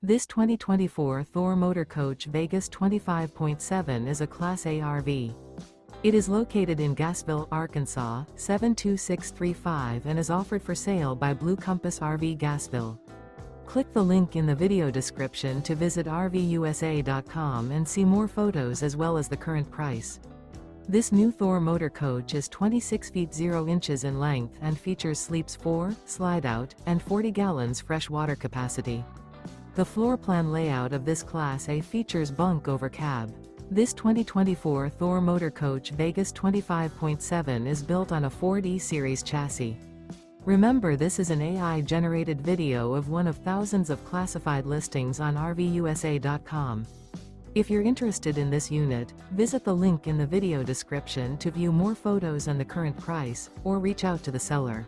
This 2024 Thor Motor Coach Vegas 25.7 is a Class A RV. It is located in Gassville, Arkansas, 72635 and is offered for sale by Blue Compass RV Gassville. Click the link in the video description to visit RVUSA.com and see more photos as well as the current price. This new Thor Motor Coach is 26 feet 0 inches in length and features sleeps 4, Slideout, and 40 gallons fresh water capacity. The floor plan layout of this Class A features Bunk Over Cab. This 2024 Thor Motor Coach Vegas 25.7 is built on a Ford E-Series chassis. Remember, this is an AI-generated video of one of thousands of classified listings on RVUSA.com. If you're interested in this unit, visit the link in the video description to view more photos and the current price, or reach out to the seller.